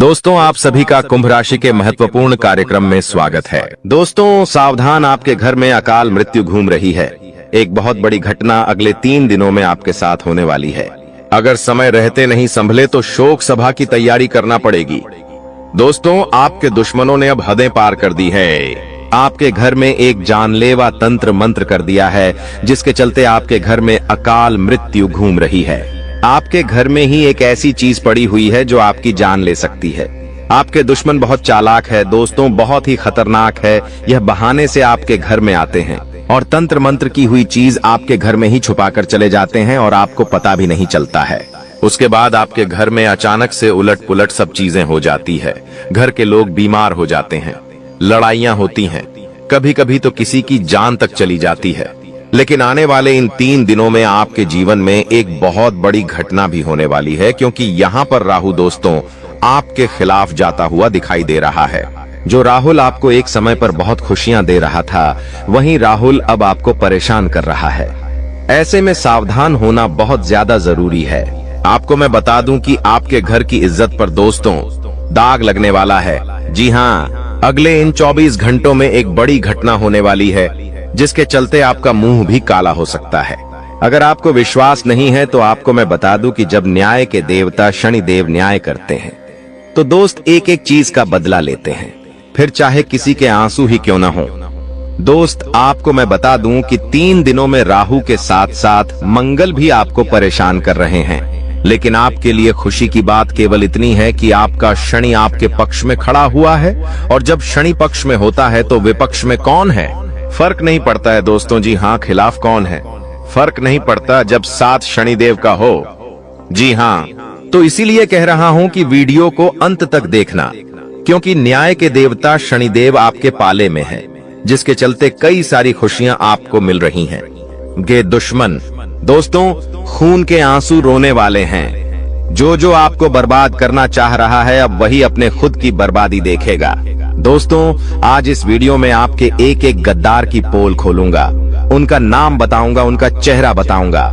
दोस्तों, आप सभी का कुंभ राशि के महत्वपूर्ण कार्यक्रम में स्वागत है। दोस्तों, सावधान, आपके घर में अकाल मृत्यु घूम रही है। एक बहुत बड़ी घटना अगले 3 दिनों में आपके साथ होने वाली है। अगर समय रहते नहीं संभले तो शोक सभा की तैयारी करना पड़ेगी। दोस्तों, आपके दुश्मनों ने अब हदें पार कर दी है। आपके घर में एक जानलेवा तंत्र मंत्र कर दिया है, जिसके चलते आपके घर में अकाल मृत्यु घूम रही है। आपके घर में ही एक ऐसी चीज पड़ी हुई है जो आपकी जान ले सकती है। आपके दुश्मन बहुत चालाक है दोस्तों, बहुत ही खतरनाक है। यह बहाने से आपके घर में आते हैं और तंत्र मंत्र की हुई चीज आपके घर में ही छुपाकर चले जाते हैं और आपको पता भी नहीं चलता है। उसके बाद आपके घर में अचानक से उलट पुलट सब चीजें हो जाती है। घर के लोग बीमार हो जाते हैं, लड़ाइयां होती हैं, कभी कभी तो किसी की जान तक चली जाती है। लेकिन आने वाले इन 3 दिनों में आपके जीवन में एक बहुत बड़ी घटना भी होने वाली है, क्योंकि यहाँ पर राहु दोस्तों आपके खिलाफ जाता हुआ दिखाई दे रहा है। जो राहुल आपको एक समय पर बहुत खुशियां दे रहा था, वहीं राहुल अब आपको परेशान कर रहा है। ऐसे में सावधान होना बहुत ज्यादा जरूरी है। आपको मैं बता दूं कि आपके घर की इज्जत पर दोस्तों दाग लगने वाला है। जी हाँ, अगले इन 24 घंटों में एक बड़ी घटना होने वाली है, जिसके चलते आपका मुंह भी काला हो सकता है। अगर आपको विश्वास नहीं है तो आपको मैं बता दूं कि जब न्याय के देवता शनिदेव न्याय करते हैं तो दोस्त एक एक चीज का बदला लेते हैं, फिर चाहे किसी के आंसू ही क्यों ना हो। दोस्त, आपको मैं बता दूं कि 3 दिनों में राहु के साथ साथ मंगल भी आपको परेशान कर रहे हैं। लेकिन आपके लिए खुशी की बात केवल इतनी है कि आपका शनि आपके पक्ष में खड़ा हुआ है, और जब शनि पक्ष में होता है तो विपक्ष में कौन है फर्क नहीं पड़ता है दोस्तों। जी हाँ, खिलाफ कौन है फर्क नहीं पड़ता जब साथ शनिदेव का हो। जी हाँ, तो इसीलिए कह रहा हूं कि वीडियो को अंत तक देखना, क्योंकि न्याय के देवता शनिदेव आपके पाले में है, जिसके चलते कई सारी खुशियां आपको मिल रही हैं। गे दुश्मन दोस्तों खून के आंसू रोने वाले हैं। जो आपको बर्बाद करना चाह रहा है, अब वही अपने खुद की बर्बादी देखेगा। दोस्तों, आज इस वीडियो में आपके एक एक गद्दार की पोल खोलूंगा, उनका नाम बताऊंगा, उनका चेहरा बताऊंगा,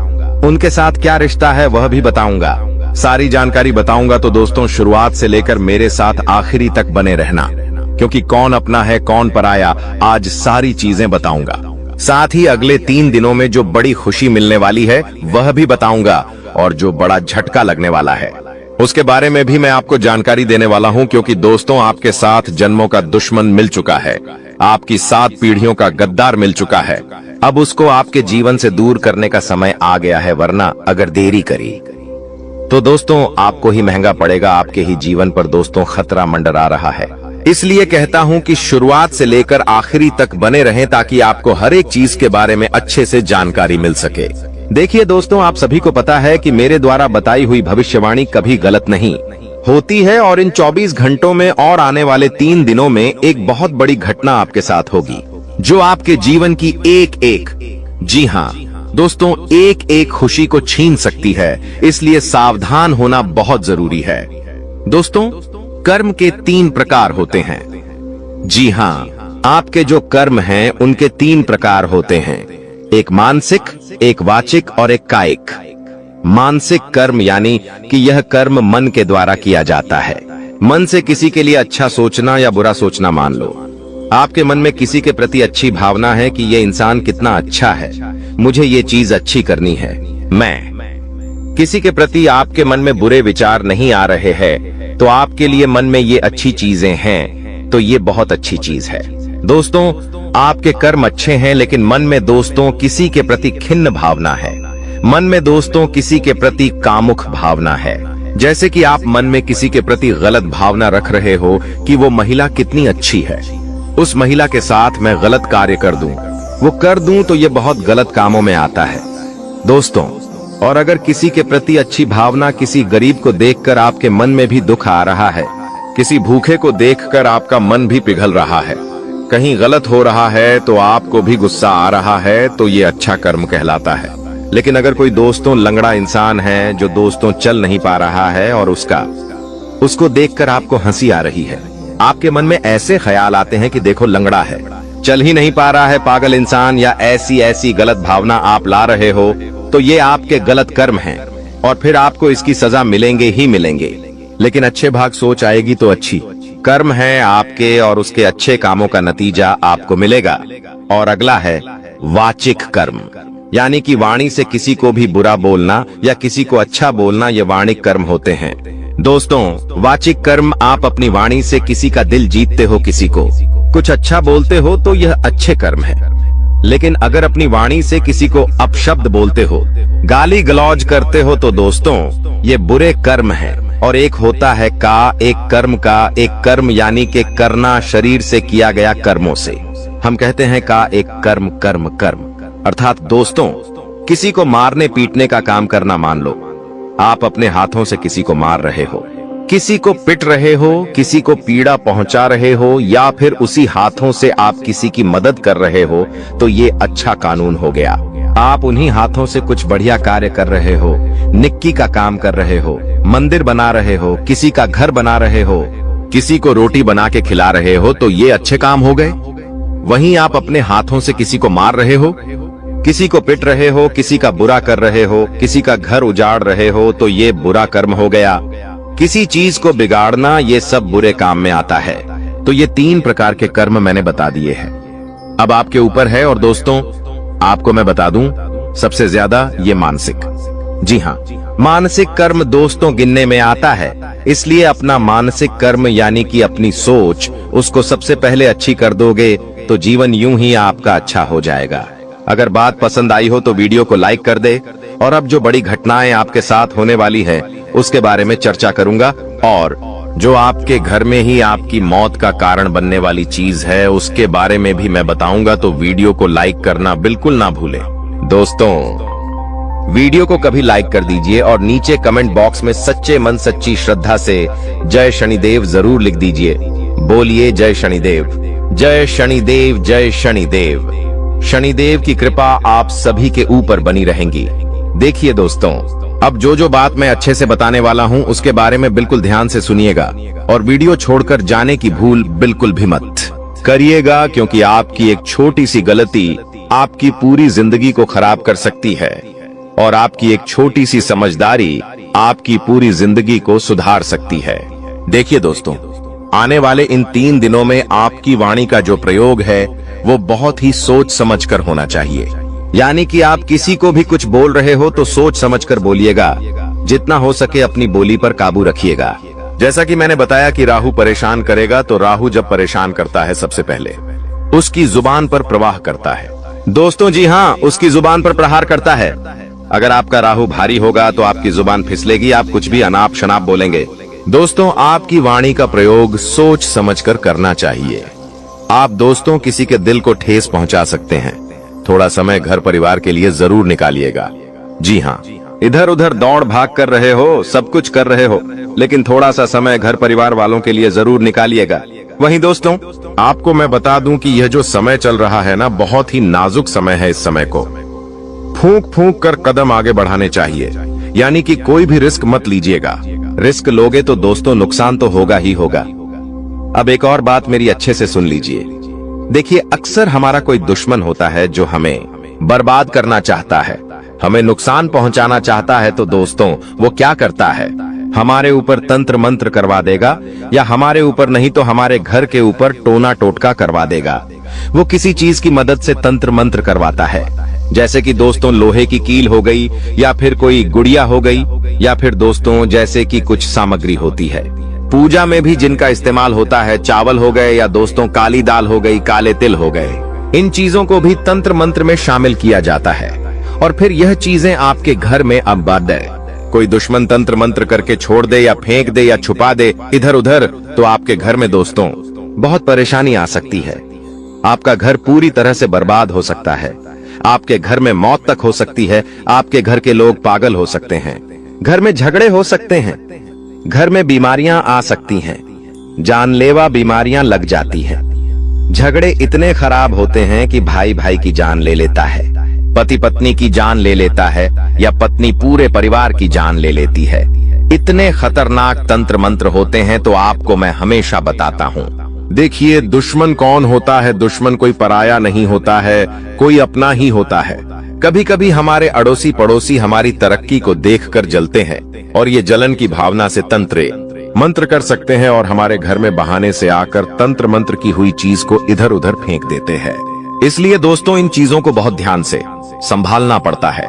उनके साथ क्या रिश्ता है वह भी बताऊंगा। सारी जानकारी बताऊंगा, तो दोस्तों शुरुआत से लेकर मेरे साथ आखिरी तक बने रहना, क्योंकि कौन अपना है कौन पराया, आज सारी चीजें बताऊंगा। साथ ही अगले 3 दिनों में जो बड़ी खुशी मिलने वाली है वह भी बताऊंगा, और जो बड़ा झटका लगने वाला है उसके बारे में भी मैं आपको जानकारी देने वाला हूं। क्योंकि दोस्तों आपके 7 जन्मों का दुश्मन मिल चुका है, आपकी 7 पीढ़ियों का गद्दार मिल चुका है। अब उसको आपके जीवन से दूर करने का समय आ गया है, वरना अगर देरी करी तो दोस्तों आपको ही महंगा पड़ेगा। आपके ही जीवन पर दोस्तों खतरा मंडरा रहा है। इसलिए कहता हूं कि शुरुआत से लेकर आखिरी तक बने रहें, ताकि आपको हर एक चीज के बारे में अच्छे से जानकारी मिल सके। देखिए दोस्तों, आप सभी को पता है कि मेरे द्वारा बताई हुई भविष्यवाणी कभी गलत नहीं होती है, और इन 24 घंटों में और आने वाले 3 दिनों में एक बहुत बड़ी घटना आपके साथ होगी, जो आपके जीवन की एक एक, जी हाँ दोस्तों, एक एक खुशी को छीन सकती है। इसलिए सावधान होना बहुत जरूरी है। दोस्तों, कर्म के 3 प्रकार होते हैं। जी हाँ, आपके जो कर्म हैं उनके 3 प्रकार होते हैं, एक मानसिक, एक वाचिक और एक कायिक। मानसिक कर्म यानी कि यह कर्म मन के द्वारा किया जाता है। मन से किसी के लिए अच्छा सोचना या बुरा सोचना मान लो। आपके मन में किसी के प्रति अच्छी भावना है कि ये इंसान कितना अच्छा है, मुझे ये चीज अच्छी करनी है। मैं किसी के प्रति आपके मन में बुरे विचार नहीं आ रहे हैं, तो आपके लिए मन में ये अच्छी चीजें हैं, तो ये बहुत अच्छी चीज है। दोस्तों, आपके कर्म अच्छे हैं, लेकिन मन में दोस्तों किसी के प्रति खिन्न भावना है। मन में दोस्तों किसी के प्रति कामुक भावना है। जैसे कि आप मन में किसी के प्रति गलत भावना रख रहे हो कि वो महिला कितनी अच्छी है, उस महिला के साथ मैं गलत कार्य कर दूं, वो कर दूं तो ये बहुत गलत कामों में आता है दोस्तों। और अगर किसी के प्रति अच्छी भावना किसी गरीब को देखकर आपके मन में भी दुख आ रहा है, किसी भूखे को देखकर आपका मन भी पिघल रहा है, कहीं गलत हो रहा है तो आपको भी गुस्सा आ रहा है, तो ये अच्छा कर्म कहलाता है। लेकिन अगर कोई दोस्तों लंगड़ा इंसान है जो दोस्तों चल नहीं पा रहा है, और उसको देखकर आपको हंसी आ रही है, आपके मन में ऐसे ख्याल आते हैं कि देखो लंगड़ा है, चल ही नहीं पा रहा है, पागल इंसान, या ऐसी गलत भावना आप ला रहे हो, तो ये आपके गलत कर्म हैं, और फिर आपको इसकी सजा मिलेंगे ही मिलेंगे। लेकिन अच्छे भाग सोच आएगी तो अच्छी। कर्म है आपके और उसके अच्छे कामों का नतीजा आपको मिलेगा। और अगला है वाचिक कर्म, यानी कि वाणी से किसी को भी बुरा बोलना या किसी को अच्छा बोलना, ये वाणिक कर्म होते हैं। दोस्तों, वाचिक कर्म, आप अपनी वाणी से किसी का दिल जीतते हो, किसी को कुछ अच्छा बोलते हो तो यह अच्छे कर्म है। लेकिन अगर अपनी वाणी से किसी को अपशब्द बोलते हो, गाली गलौज करते हो तो दोस्तों ये बुरे कर्म है। और एक होता है एक कर्म का, एक कर्म यानी कि करना शरीर से किया गया कर्मों से। हम कहते हैं एक कर्म कर्म कर्म, अर्थात दोस्तों किसी को मारने पीटने का काम करना मान लो। आप अपने हाथों से किसी को मार रहे हो, किसी को पिट रहे हो, किसी को पीड़ा पहुंचा रहे हो, या फिर उसी हाथों से आप किसी की मदद कर रहे हो, तो ये अच्छा कानून हो गया। आप उन्हीं हाथों से कुछ बढ़िया कार्य कर रहे हो, निक्की का काम कर रहे हो, मंदिर बना रहे हो, किसी का घर बना रहे हो, किसी को रोटी बना के खिला रहे हो, तो ये अच्छे काम हो गए। वहीं आप अपने हाथों से किसी को मार रहे हो, किसी को पिट रहे हो, किसी का बुरा कर रहे हो, किसी का घर उजाड़ रहे हो, तो ये बुरा कर्म हो गया। किसी चीज को बिगाड़ना, ये सब बुरे काम में आता है। तो ये 3 प्रकार के कर्म मैंने बता दिए हैं। अब आपके ऊपर है। और दोस्तों आपको मैं बता दूं, सबसे ज्यादा ये मानसिक, जी हाँ, मानसिक कर्म दोस्तों गिनने में आता है। इसलिए अपना मानसिक कर्म यानी कि अपनी सोच, उसको सबसे पहले अच्छी कर दोगे तो जीवन यूं ही आपका अच्छा हो जाएगा। अगर बात पसंद आई हो तो वीडियो को लाइक कर दे। और अब जो बड़ी घटनाएं आपके साथ होने वाली है उसके बारे में चर्चा करूंगा, और जो आपके घर में ही आपकी मौत का कारण बनने वाली चीज है उसके बारे में भी मैं बताऊंगा। तो वीडियो को लाइक करना बिल्कुल ना भूलें। दोस्तों वीडियो को कभी लाइक कर दीजिए और नीचे कमेंट बॉक्स में सच्चे मन सच्ची श्रद्धा से जय शनिदेव जरूर लिख दीजिए। बोलिए जय शनिदेव, जय शनिदेव, जय शनिदेव। शनिदेव की कृपा आप सभी के ऊपर बनी रहेंगी। देखिए दोस्तों, अब जो बात मैं अच्छे से बताने वाला हूं उसके बारे में बिल्कुल ध्यान से सुनिएगा और वीडियो छोड़कर जाने की भूल बिल्कुल भी मत करिएगा, क्योंकि आपकी एक छोटी सी गलती आपकी पूरी जिंदगी को खराब कर सकती है और आपकी एक छोटी सी समझदारी आपकी पूरी जिंदगी को सुधार सकती है। देखिए दोस्तों, आने वाले इन 3 दिनों में आपकी वाणी का जो प्रयोग है वो बहुत ही सोच समझकर होना चाहिए। यानी कि आप किसी को भी कुछ बोल रहे हो तो सोच समझकर बोलिएगा। जितना हो सके अपनी बोली पर काबू रखिएगा। जैसा कि मैंने बताया कि राहु परेशान करेगा, तो राहु जब परेशान करता है सबसे पहले उसकी जुबान पर प्रवाह करता है। दोस्तों जी हाँ, उसकी जुबान पर प्रहार करता है। अगर आपका राहु भारी होगा तो आपकी जुबान फिसलेगी, आप कुछ भी अनाप शनाप बोलेंगे। दोस्तों आपकी वाणी का प्रयोग सोच समझकर करना चाहिए। आप दोस्तों किसी के दिल को ठेस पहुंचा सकते हैं। थोड़ा समय घर परिवार के लिए जरूर निकालिएगा। जी हाँ, इधर उधर दौड़ भाग कर रहे हो, सब कुछ कर रहे हो, लेकिन थोड़ा सा समय घर परिवार वालों के लिए जरूर निकालिएगा। वहीं दोस्तों आपको मैं बता दूं कि यह जो समय चल रहा है ना, बहुत ही नाजुक समय है। इस समय को फूंक फूंक कर कदम आगे बढ़ाने चाहिए। यानी कि कोई भी रिस्क मत लीजिएगा। रिस्क लोगे तो दोस्तों नुकसान तो होगा ही होगा। अब एक और बात मेरी अच्छे से सुन लीजिए। देखिए, अक्सर हमारा कोई दुश्मन होता है जो हमें बर्बाद करना चाहता है, हमें नुकसान पहुंचाना चाहता है। तो दोस्तों वो क्या करता है, हमारे ऊपर तंत्र मंत्र करवा देगा, या हमारे ऊपर नहीं तो हमारे घर के ऊपर टोना टोटका करवा देगा। वो किसी चीज की मदद से तंत्र मंत्र करवाता है। जैसे कि दोस्तों लोहे की कील हो गई, या फिर कोई गुड़िया हो गई, या फिर दोस्तों जैसे कि कुछ सामग्री होती है पूजा में भी जिनका इस्तेमाल होता है, चावल हो गए, या दोस्तों काली दाल हो गई, काले तिल हो गए। इन चीजों को भी तंत्र मंत्र में शामिल किया जाता है और फिर यह चीजें आपके घर में अब बाद कोई दुश्मन तंत्र मंत्र करके छोड़ दे या फेंक दे या छुपा दे इधर उधर, तो आपके घर में दोस्तों बहुत परेशानी आ सकती है। आपका घर पूरी तरह से बर्बाद हो सकता है। आपके घर में मौत तक हो सकती है। आपके घर के लोग पागल हो सकते हैं। घर में झगड़े हो सकते हैं। घर में बीमारियां आ सकती हैं। जानलेवा बीमारियां लग जाती हैं। झगड़े इतने खराब होते हैं कि भाई भाई की जान ले लेता है, पति पत्नी की जान ले लेता है, या पत्नी पूरे परिवार की जान ले लेती है। इतने खतरनाक तंत्र मंत्र होते हैं। तो आपको मैं हमेशा बताता हूँ, देखिए दुश्मन कौन होता है, दुश्मन कोई पराया नहीं होता है, कोई अपना ही होता है। कभी कभी हमारे अड़ोसी पड़ोसी हमारी तरक्की को देखकर जलते हैं और ये जलन की भावना से तंत्रे मंत्र कर सकते हैं और हमारे घर में बहाने से आकर तंत्र मंत्र की हुई चीज को इधर उधर फेंक देते हैं। इसलिए दोस्तों इन चीजों को बहुत ध्यान से संभालना पड़ता है।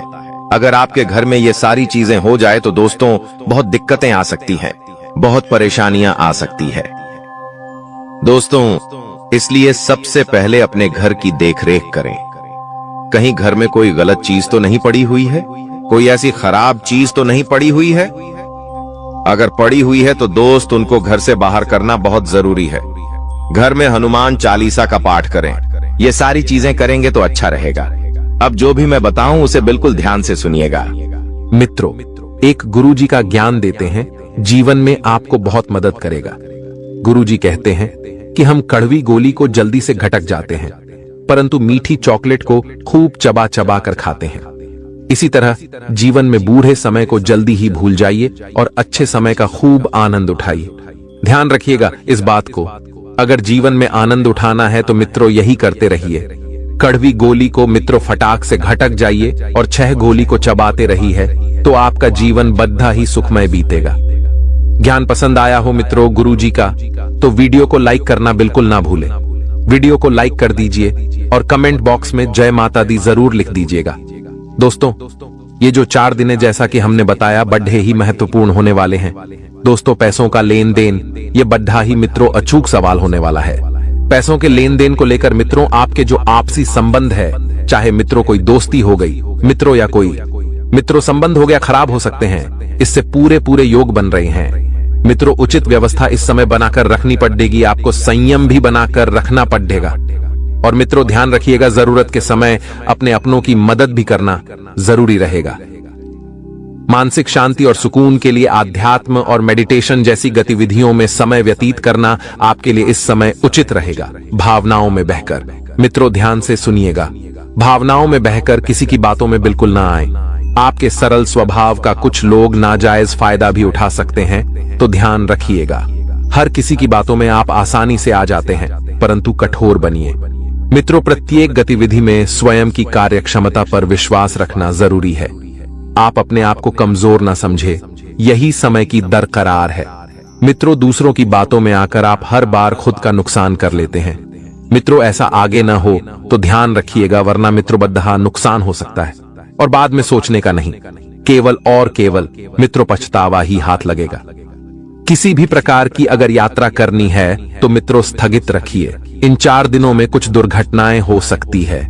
अगर आपके घर में ये सारी चीजें हो जाए तो दोस्तों बहुत दिक्कतें आ सकती हैं, बहुत परेशानियां आ सकती है। दोस्तों इसलिए सबसे पहले अपने घर की देखरेख करें। कहीं घर में कोई गलत चीज तो नहीं पड़ी हुई है, कोई ऐसी खराब चीज तो नहीं पड़ी हुई है। अगर पड़ी हुई है तो दोस्त उनको घर से बाहर करना बहुत जरूरी है। घर में हनुमान चालीसा का पाठ करें। ये सारी चीजें करेंगे तो अच्छा रहेगा। अब जो भी मैं बताऊं उसे बिल्कुल ध्यान से सुनिएगा। मित्रों, एक गुरुजी का ज्ञान देते हैं, जीवन में आपको बहुत मदद करेगा। गुरुजी कहते हैं कि हम कड़वी गोली को जल्दी से घटक जाते हैं, परंतु मीठी चॉकलेट को खूब चबा चबा कर खाते हैं। इसी तरह जीवन में बूढ़े समय को जल्दी ही भूल जाइए और अच्छे समय का खूब आनंद उठाइए। ध्यान रखिएगा इस बात को, अगर जीवन में आनंद उठाना है तो मित्रों यही करते रहिए। कड़वी गोली को मित्रों फटाक से घटक जाइए और 6 गोली को चबाते रही है तो आपका जीवन बद्धा ही सुखमय बीतेगा। ज्ञान पसंद आया हो मित्रों गुरुजी का तो वीडियो को लाइक करना बिल्कुल ना भूलें। वीडियो को लाइक कर दीजिए और कमेंट बॉक्स में जय माता दी जरूर लिख दीजिएगा। दोस्तों ये जो 4 दिन जैसा कि हमने बताया बड़े ही महत्वपूर्ण होने वाले हैं। दोस्तों पैसों का लेन देन ये बड़ा ही मित्रों अचूक सवाल होने वाला है। पैसों के लेन देन को लेकर मित्रों आपके जो आपसी संबंध है, चाहे मित्रों कोई दोस्ती हो गई मित्रों या कोई मित्रों संबंध हो गया, खराब हो सकते हैं। इससे पूरे योग बन रहे हैं। मित्रों उचित व्यवस्था इस समय बनाकर रखनी पड़ेगी, आपको संयम भी बनाकर रखना पड़ेगा। और मित्रों ध्यान रखिएगा जरूरत के समय अपने अपनों की मदद भी करना जरूरी रहेगा। मानसिक शांति और सुकून के लिए आध्यात्म और मेडिटेशन जैसी गतिविधियों में समय व्यतीत करना आपके लिए इस समय उचित रहेगा। भावनाओं में बहकर मित्रों ध्यान से सुनिएगा, भावनाओं में बहकर किसी की बातों में बिल्कुल ना आए। आपके सरल स्वभाव का कुछ लोग नाजायज फायदा भी उठा सकते हैं, तो ध्यान रखिएगा। हर किसी की बातों में आप आसानी से आ जाते हैं, परंतु कठोर बनिए। मित्रों प्रत्येक गतिविधि में स्वयं की कार्यक्षमता पर विश्वास रखना जरूरी है। आप अपने आप को कमजोर ना समझे, यही समय की दरकरार है। मित्रों दूसरों की बातों में आकर आप हर बार खुद का नुकसान कर लेते हैं। मित्रों ऐसा आगे ना हो तो ध्यान रखिएगा, वरना मित्रों बद्धा नुकसान हो सकता है और बाद में सोचने का नहीं, केवल और केवल मित्रों पछतावा ही हाथ लगेगा। किसी भी प्रकार की अगर यात्रा करनी है तो मित्रों स्थगित रखिए। इन 4 दिनों में कुछ दुर्घटनाएं हो सकती है,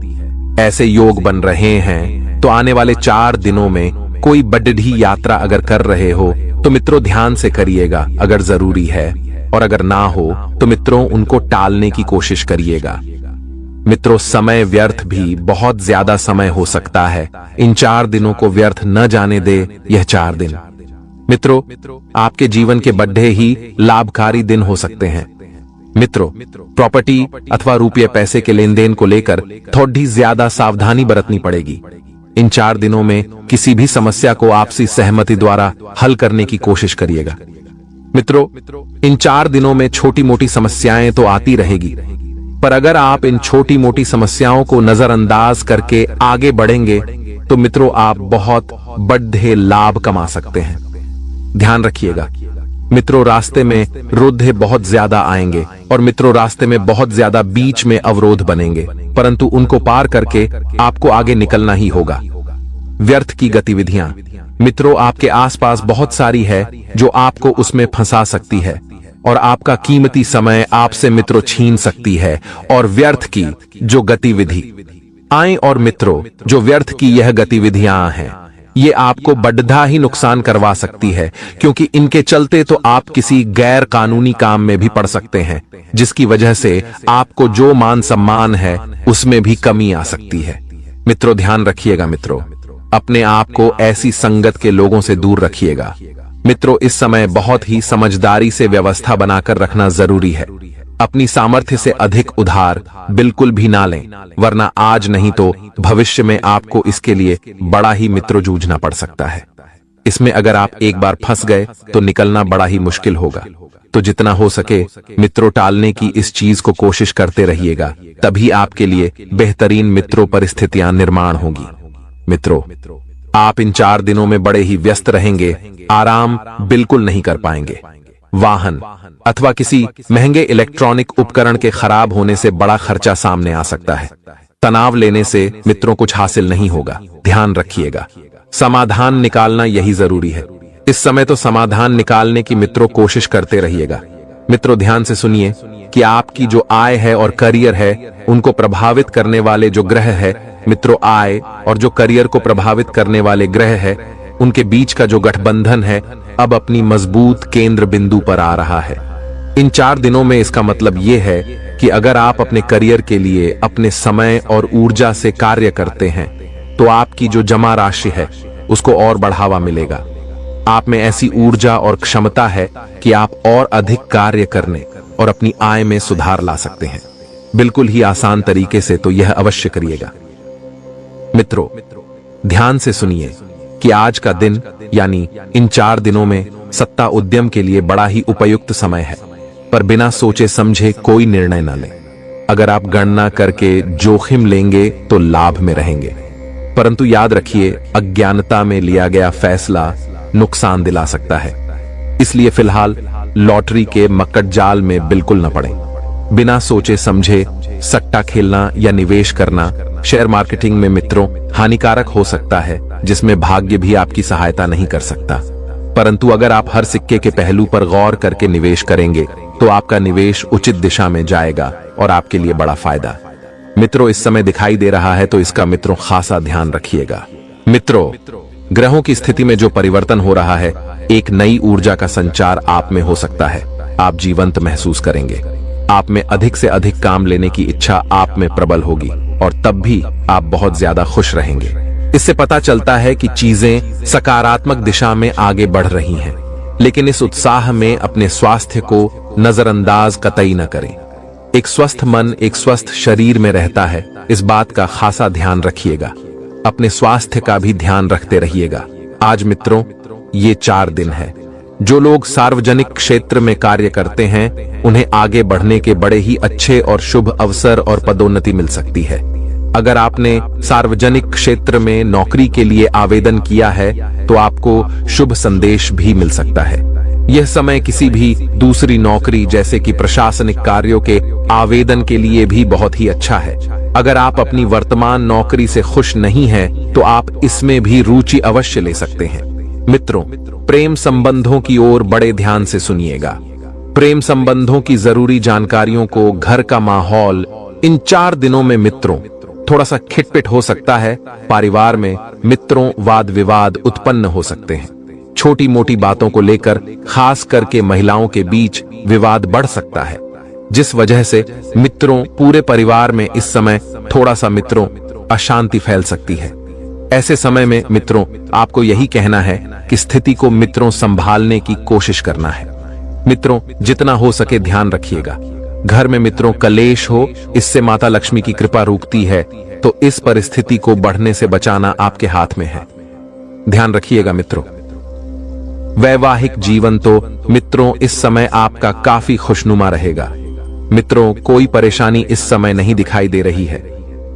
ऐसे योग बन रहे हैं। तो आने वाले 4 दिनों में कोई बड़ी यात्रा अगर कर रहे हो तो मित्रों ध्यान से करिएगा अगर जरूरी है, और अगर ना हो तो मित्रों उनको टालने की कोशिश करिएगा। मित्रों समय व्यर्थ भी बहुत ज्यादा समय हो सकता है। इन 4 दिनों को व्यर्थ न जाने दे। यह 4 दिन मित्रों आपके जीवन के बड़े ही लाभकारी दिन हो सकते हैं। मित्रों प्रॉपर्टी अथवा रुपये पैसे के लेन देन को लेकर थोड़ी ज्यादा सावधानी बरतनी पड़ेगी। इन 4 दिनों में किसी भी समस्या को आपसी सहमति द्वारा हल करने की कोशिश करिएगा। मित्रों इन 4 दिनों में छोटी मोटी समस्याएं तो आती रहेगी, पर अगर आप इन छोटी मोटी समस्याओं को नजरअंदाज करके आगे बढ़ेंगे तो मित्रों आप बहुत बड़े लाभ कमा सकते हैं। ध्यान रखिएगा मित्रों रास्ते में रोधे बहुत ज्यादा आएंगे और मित्रों रास्ते में बहुत ज्यादा बीच में अवरोध बनेंगे, परंतु उनको पार करके आपको आगे निकलना ही होगा। व्यर्थ की गतिविधियां मित्रों आपके आसपास बहुत सारी है जो आपको उसमें फंसा सकती है और आपका कीमती समय आपसे मित्रों छीन सकती है। और व्यर्थ की जो गतिविधि आए और मित्रों जो व्यर्थ की यह गतिविधियां हैं ये आपको बड़ा ही नुकसान करवा सकती है, क्योंकि इनके चलते तो आप किसी गैर कानूनी काम में भी पड़ सकते हैं, जिसकी वजह से आपको जो मान सम्मान है उसमें भी कमी आ सकती है। मित्रों ध्यान रखिएगा, मित्रों अपने आप को ऐसी संगत के लोगों से दूर रखिएगा। मित्रों इस समय बहुत ही समझदारी से व्यवस्था बनाकर रखना जरूरी है। अपनी सामर्थ्य से अधिक उधार बिल्कुल भी ना लें, वरना आज नहीं तो भविष्य में आपको इसके लिए बड़ा ही मित्रों जूझना पड़ सकता है। इसमें अगर आप एक बार फंस गए तो निकलना बड़ा ही मुश्किल होगा। तो जितना हो सके मित्रों टालने की इस चीज को कोशिश करते रहिएगा, तभी आपके लिए बेहतरीन मित्रों परिस्थितियां निर्माण होगी। मित्रों आप इन 4 दिनों में बड़े ही व्यस्त रहेंगे, आराम बिल्कुल नहीं कर पाएंगे। वाहन अथवा किसी महंगे इलेक्ट्रॉनिक उपकरण के खराब होने से बड़ा खर्चा सामने आ सकता है। तनाव लेने से मित्रों कुछ हासिल नहीं होगा, ध्यान रखिएगा। समाधान निकालना यही जरूरी है। इस समय तो समाधान निकालने की मित्रों कोशिश करते रहिएगा। मित्रों ध्यान से सुनिए कि आपकी जो आय है और करियर है उनको प्रभावित करने वाले जो ग्रह है, मित्रों आय और जो करियर को प्रभावित करने वाले ग्रह है उनके बीच का जो गठबंधन है अब अपनी मजबूत केंद्र बिंदु पर आ रहा है। इन 4 दिनों में इसका मतलब यह है कि अगर आप अपने करियर के लिए अपने समय और ऊर्जा से कार्य करते हैं तो आपकी जो जमा राशि है उसको और बढ़ावा मिलेगा। आप में ऐसी ऊर्जा और क्षमता है कि आप और अधिक कार्य करने और अपनी आय में सुधार ला सकते हैं। बिल्कुल ही आसान तरीके से, तो यह अवश्य करिएगा। मित्रों ध्यान से सुनिए कि आज का दिन यानी इन 4 दिनों में सत्ता उद्यम के लिए बड़ा ही उपयुक्त समय है, पर बिना सोचे समझे कोई निर्णय न लें। अगर आप गणना करके जोखिम लेंगे तो लाभ में रहेंगे, परंतु याद रखिए अज्ञानता में लिया गया फैसला नुकसान दिला सकता है। इसलिए फिलहाल लॉटरी के मक्कड़ जाल में बिल्कुल न पड़ें। बिना सोचे समझे सट्टा खेलना या निवेश करना शेयर मार्केटिंग में मित्रों हानिकारक हो सकता है, जिसमें भाग्य भी आपकी सहायता नहीं कर सकता। परंतु अगर आप हर सिक्के के पहलू पर गौर करके निवेश करेंगे तो आपका निवेश उचित दिशा में जाएगा और आपके लिए बड़ा फायदा। मित्रों इस समय दिखाई दे रहा है तो इसका मित्रों खासा ध्यान रखिएगा। मित्रों ग्रहों की स्थिति में जो परिवर्तन हो रहा है, एक नई ऊर्जा का संचार आप में हो सकता है। आप जीवंत महसूस करेंगे। आप में अधिक से अधिक काम लेने की इच्छा आप में प्रबल होगी और तब भी आप बहुत ज्यादा खुश रहेंगे। इससे पता चलता है कि चीजें सकारात्मक दिशा में आगे बढ़ रही हैं, लेकिन इस उत्साह में अपने स्वास्थ्य को नजरअंदाज कतई न करें। एक स्वस्थ मन एक स्वस्थ शरीर में रहता है, इस बात का खासा ध्यान रखिएगा। अपने स्वास्थ्य का भी ध्यान रखते रहिएगा। आज मित्रों ये 4 दिन है। जो लोग सार्वजनिक क्षेत्र में कार्य करते हैं उन्हें आगे बढ़ने के बड़े ही अच्छे और शुभ अवसर और पदोन्नति मिल सकती है। अगर आपने सार्वजनिक क्षेत्र में नौकरी के लिए आवेदन किया है तो आपको शुभ संदेश भी मिल सकता है। यह समय किसी भी दूसरी नौकरी जैसे कि प्रशासनिक कार्यों के आवेदन के लिए भी बहुत ही अच्छा है। अगर आप अपनी वर्तमान नौकरी से खुश नहीं हैं तो आप इसमें भी रुचि अवश्य ले सकते हैं। मित्रों प्रेम संबंधों की ओर बड़े ध्यान से सुनिएगा। प्रेम संबंधों की जरूरी जानकारियों को घर का माहौल इन 4 दिनों में मित्रों थोड़ा सा खिटपिट हो सकता है। परिवार में मित्रों वाद विवाद उत्पन्न हो सकते हैं। छोटी मोटी बातों को लेकर खास करके महिलाओं के बीच विवाद बढ़ सकता है, जिस वजह से मित्रों पूरे परिवार में इस समय थोड़ा सा मित्रों अशांति फैल सकती है। ऐसे समय में मित्रों आपको यही कहना है कि स्थिति को मित्रों संभालने की कोशिश करना है। मित्रों जितना हो सके ध्यान रखिएगा। घर में मित्रों कलेश हो, इससे माता लक्ष्मी की कृपा रुकती है, तो इस परिस्थिति को बढ़ने से बचाना आपके हाथ में है। ध्यान रखिएगा मित्रों। वैवाहिक जीवन तो मित्रों इस समय आपका काफी खुशनुमा रहेगा। मित्रों कोई परेशानी इस समय नहीं दिखाई दे रही है।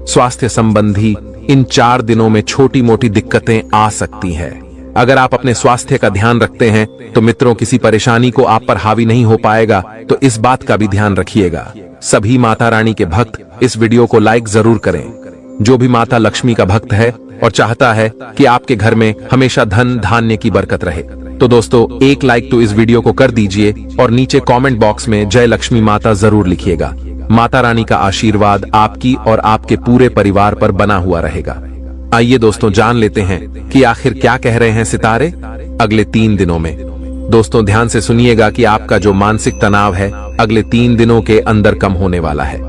स्वास्थ्य संबंधी इन 4 दिनों में छोटी मोटी दिक्कतें आ सकती हैं। अगर आप अपने स्वास्थ्य का ध्यान रखते हैं तो मित्रों किसी परेशानी को आप पर हावी नहीं हो पाएगा, तो इस बात का भी ध्यान रखिएगा। सभी माता रानी के भक्त इस वीडियो को लाइक जरूर करें। जो भी माता लक्ष्मी का भक्त है और चाहता है कि आपके घर में हमेशा धन धान्य की बरकत रहे, तो दोस्तों एक लाइक तो इस वीडियो को कर दीजिए और नीचे कमेंट बॉक्स में जय लक्ष्मी माता जरूर लिखिएगा। माता रानी का आशीर्वाद आपकी और आपके पूरे परिवार पर बना हुआ रहेगा। आइए दोस्तों जान लेते हैं कि आखिर क्या कह रहे हैं सितारे अगले 3 दिनों में। दोस्तों ध्यान से सुनिएगा कि आपका जो मानसिक तनाव है अगले 3 दिनों के अंदर कम होने वाला है।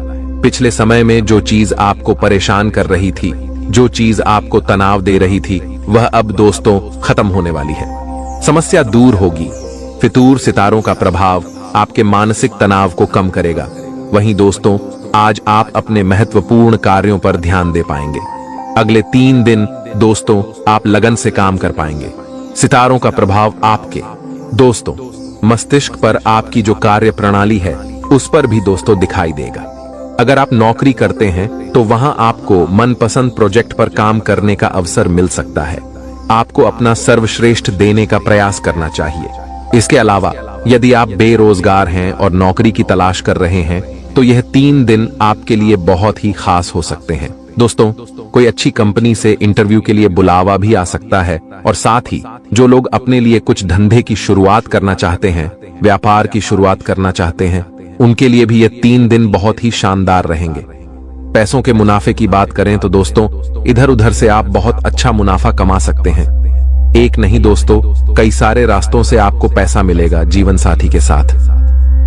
पिछले समय में जो चीज आपको परेशान कर रही थी, जो चीज आपको तनाव दे रही थी, वह अब दोस्तों खत्म होने वाली है। समस्या दूर होगी। फितूर सितारों का प्रभाव आपके मानसिक तनाव को कम करेगा। वहीं दोस्तों आज आप अपने महत्वपूर्ण कार्यों पर ध्यान दे पाएंगे। अगले 3 दिन दोस्तों आप लगन से काम कर पाएंगे। सितारों का प्रभाव आपके दोस्तों मस्तिष्क पर, आपकी जो कार्य प्रणाली है उस पर भी दोस्तों दिखाई देगा। अगर आप नौकरी करते हैं तो वहां आपको मनपसंद प्रोजेक्ट पर काम करने का अवसर मिल सकता है। आपको अपना सर्वश्रेष्ठ देने का प्रयास करना चाहिए। इसके अलावा यदि आप बेरोजगार हैं और नौकरी की तलाश कर रहे हैं तो यह 3 दिन आपके लिए बहुत ही खास हो सकते हैं। दोस्तों, कोई अच्छी कंपनी से इंटरव्यू के लिए बुलावा भी आ सकता है और साथ ही जो लोग अपने लिए कुछ धंधे की शुरुआत करना चाहते हैं, व्यापार की शुरुआत करना चाहते हैं, उनके लिए भी ये 3 दिन बहुत ही शानदार रहेंगे। पैसों के मुनाफे की बात करें तो दोस्तों, इधर उधर से आप बहुत अच्छा मुनाफा कमा सकते हैं। एक नहीं दोस्तों, कई सारे रास्तों से आपको पैसा मिलेगा जीवन साथी के साथ।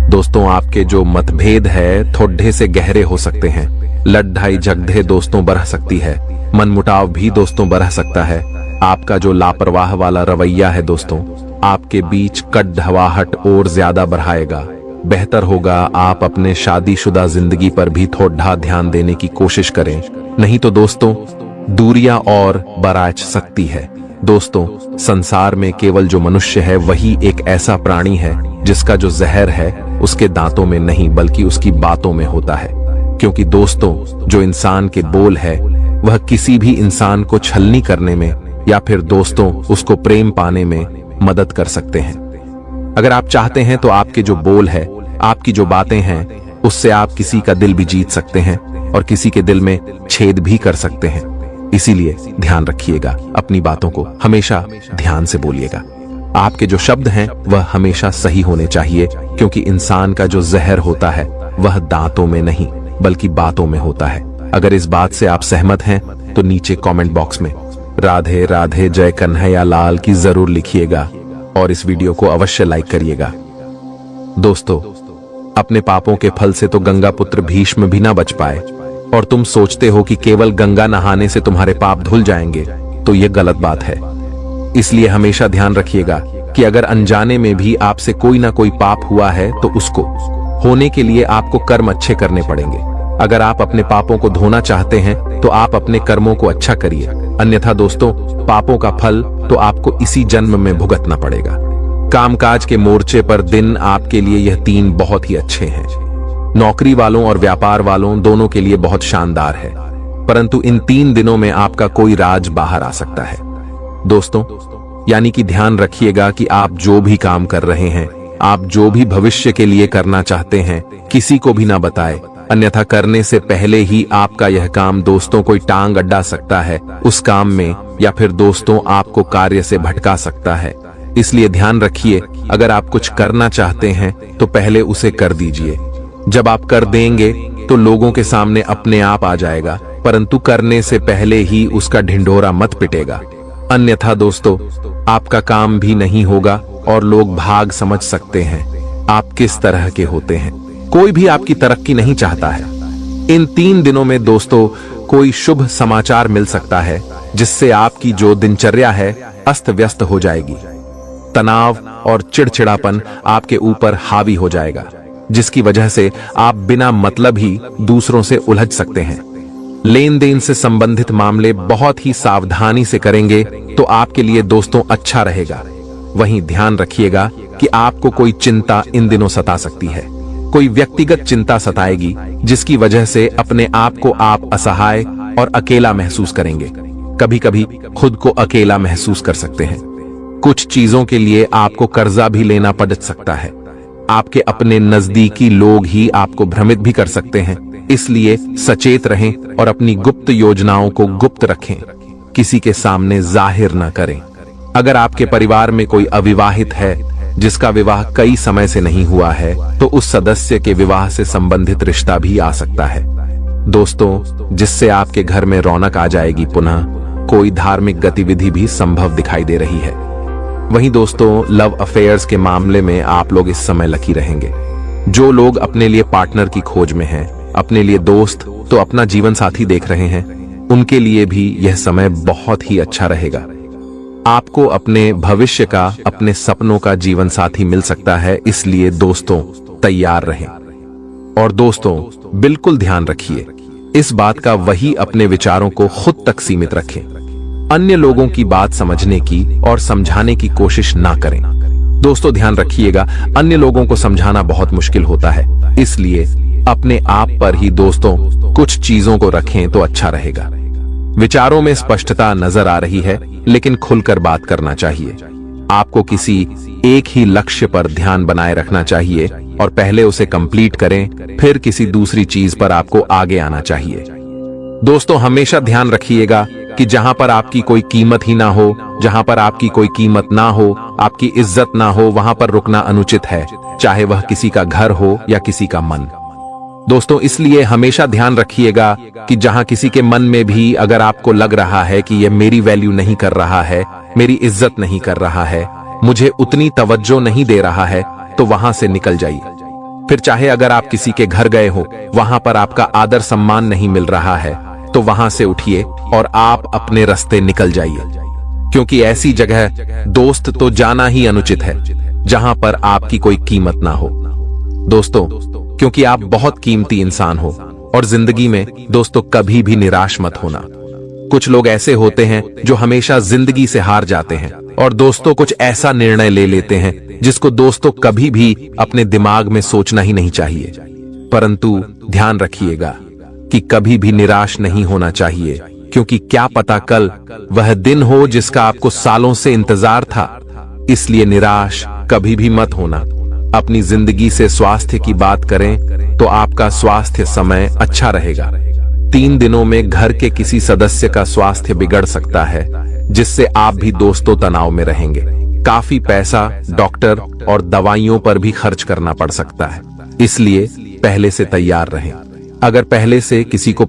दोस्तों, आपके जो मतभेद है थोड़े से गहरे हो सकते हैं, लड़ाई झगड़े दोस्तों बढ़ सकती है, मनमुटाव भी दोस्तों बढ़ सकता है। आपका जो लापरवाह वाला रवैया है दोस्तों, आपके बीच कड़वाहट और ज्यादा बढ़ाएगा। बेहतर होगा आप अपने शादीशुदा जिंदगी पर भी थोड़ा ध्यान देने की कोशिश करें, नहीं तो दोस्तों दूरियां और बढ़ सकती है। दोस्तों, संसार में केवल जो मनुष्य है वही एक ऐसा प्राणी है जिसका जो जहर है उसके दांतों में नहीं बल्कि उसकी बातों में होता है। क्योंकि दोस्तों, जो इंसान के बोल है वह किसी भी इंसान को छलनी करने में या फिर दोस्तों उसको प्रेम पाने में मदद कर सकते हैं। अगर आप चाहते हैं तो आपके जो बोल है, आपकी जो बातें हैं, उससे आप किसी का दिल भी जीत सकते हैं और किसी के दिल में छेद भी कर सकते हैं। इसीलिए ध्यान रखिएगा, अपनी बातों को हमेशा ध्यान से बोलिएगा। आपके जो शब्द हैं वह हमेशा सही होने चाहिए, क्योंकि इंसान का जो जहर होता है वह दांतों में नहीं बल्कि बातों में होता है। अगर इस बात से आप सहमत हैं तो नीचे कमेंट बॉक्स में राधे राधे जय कन्हैया लाल की जरूर लिखिएगा और इस वीडियो को अवश्य लाइक करिएगा। दोस्तों, अपने पापों के फल से तो गंगा पुत्र भीष्म भी ना बच पाए और तुम सोचते हो कि केवल गंगा नहाने से तुम्हारे पाप धुल जाएंगे, तो यह गलत बात है। इसलिए हमेशा ध्यान रखिएगा कि अगर अनजाने में भी आपसे कोई ना कोई पाप हुआ है तो उसको होने के लिए आपको कर्म अच्छे करने पड़ेंगे। अगर आप अपने पापों को धोना चाहते हैं तो आप अपने कर्मों को अच्छा करिए, अन्यथा दोस्तों पापों का फल तो आपको इसी जन्म में भुगतना पड़ेगा। कामकाज के मोर्चे पर दिन आपके लिए यह 3 बहुत ही अच्छे हैं। नौकरी वालों और व्यापार वालों दोनों के लिए बहुत शानदार है, परंतु इन 3 दिनों में आपका कोई राज बाहर आ सकता है। दोस्तों, यानी कि ध्यान रखिएगा कि आप जो भी काम कर रहे हैं, आप जो भी भविष्य के लिए करना चाहते हैं, किसी को भी ना बताए, अन्यथा करने से पहले ही आपका यह काम दोस्तों कोई टांग अड्डा सकता है उस काम में, या फिर दोस्तों आपको कार्य से भटका सकता है। इसलिए ध्यान रखिए, अगर आप कुछ करना चाहते हैं तो पहले उसे कर दीजिए। जब आप कर देंगे तो लोगों के सामने अपने आप आ जाएगा, परंतु करने से पहले ही उसका ढिंढोरा मत पिटेगा, अन्यथा दोस्तों आपका काम भी नहीं होगा और लोग भाग समझ सकते हैं आप किस तरह के होते हैं। कोई भी आपकी तरक्की नहीं चाहता है। इन 3 दिनों में दोस्तों कोई शुभ समाचार मिल सकता है जिससे आपकी जो दिनचर्या है अस्त व्यस्त हो जाएगी। तनाव और चिड़चिड़ापन आपके ऊपर हावी हो जाएगा, जिसकी वजह से आप बिना मतलब ही दूसरों से उलझ सकते हैं। लेन देन से संबंधित मामले बहुत ही सावधानी से करेंगे तो आपके लिए दोस्तों अच्छा रहेगा। वहीं ध्यान रखिएगा कि आपको कोई चिंता इन दिनों सता सकती है, कोई व्यक्तिगत चिंता सताएगी जिसकी वजह से अपने आप को आप असहाय और अकेला महसूस करेंगे। कभी कभी खुद को अकेला महसूस कर सकते हैं। कुछ चीजों के लिए आपको कर्जा भी लेना पड़ सकता है। आपके अपने नजदीकी लोग ही आपको भ्रमित भी कर सकते हैं, इसलिए सचेत रहें और अपनी गुप्त योजनाओं को गुप्त रखें, किसी के सामने जाहिर न करें। अगर आपके परिवार में कोई अविवाहित है जिसका विवाह कई समय से नहीं हुआ है तो उस सदस्य के विवाह से संबंधित रिश्ता भी आ सकता है दोस्तों, जिससे आपके घर में रौनक आ जाएगी। पुनः कोई धार्मिक गतिविधि भी संभव दिखाई दे रही है। वहीं दोस्तों लव अफेयर्स के मामले में आप लोग इस समय लकी रहेंगे। जो लोग अपने लिए पार्टनर की खोज में हैं, अपने लिए दोस्त तो अपना जीवन साथी देख रहे हैं, उनके लिए भी यह समय बहुत ही अच्छा रहेगा। आपको अपने भविष्य का, अपने सपनों का जीवन साथी मिल सकता है, इसलिए दोस्तों तैयार रहें। और दोस्तों बिल्कुल ध्यान रखिए, इस बात का वही अपने विचारों को खुद तक सीमित रखें। अन्य लोगों की बात समझने की और समझाने की कोशिश ना करें। दोस्तों ध्यान रखिएगा, अन्य लोगों को समझाना बहुत मुश्किल होता है, इसलिए अपने आप पर ही दोस्तों कुछ चीजों को रखें तो अच्छा रहेगा। विचारों में स्पष्टता नजर आ रही है, लेकिन खुलकर बात करना चाहिए। आपको किसी एक ही लक्ष्य पर ध्यान बनाए रखना चाहिए और पहले उसे कंप्लीट करें, फिर किसी दूसरी चीज पर आपको आगे आना चाहिए। दोस्तों, हमेशा ध्यान रखिएगा कि जहां पर आपकी कोई कीमत ही ना हो, जहां पर आपकी कोई कीमत ना हो, आपकी इज्जत ना हो, वहां पर रुकना अनुचित है, चाहे वह किसी का घर हो या किसी का मन। दोस्तों, इसलिए हमेशा ध्यान रखिएगा कि जहां किसी के मन में भी अगर आपको लग रहा है कि यह मेरी वैल्यू नहीं कर रहा है, मेरी इज्जत नहीं कर रहा है, मुझे उतनी तवज्जो नहीं दे रहा है, तो वहां से निकल जाइए। फिर चाहे अगर आप किसी के घर गए हो, वहां पर आपका आदर सम्मान नहीं मिल रहा है, तो वहां से उठिए और आप अपने रास्ते निकल जाइए, क्योंकि ऐसी जगह दोस्त तो जाना ही अनुचित है जहां पर आपकी कोई कीमत ना हो। दोस्तों, क्योंकि आप बहुत कीमती इंसान हो और जिंदगी में दोस्तों कभी भी निराश मत होना। कुछ लोग ऐसे होते हैं जो हमेशा जिंदगी से हार जाते हैं और दोस्तों कुछ ऐसा निर्णय ले लेते हैं जिसको दोस्तों कभी भी अपने दिमाग में सोचना ही नहीं चाहिए। परंतु ध्यान रखिएगा कि कभी भी निराश नहीं होना चाहिए, क्योंकि क्या पता कल वह दिन हो जिसका आपको सालों से इंतजार था। इसलिए निराश कभी भी मत होना। अपनी जिंदगी से स्वास्थ्य की बात करें तो आपका स्वास्थ्य समय अच्छा रहेगा। 3 दिनों में घर के किसी सदस्य का स्वास्थ्य बिगड़ सकता है, जिससे आप भी दोस्तों तनाव में रहेंगे। काफी पैसा डॉक्टर और दवाइयों पर भी खर्च करना पड़ सकता है, इसलिए पहले से तैयार रहें। अगर पहले से किसी को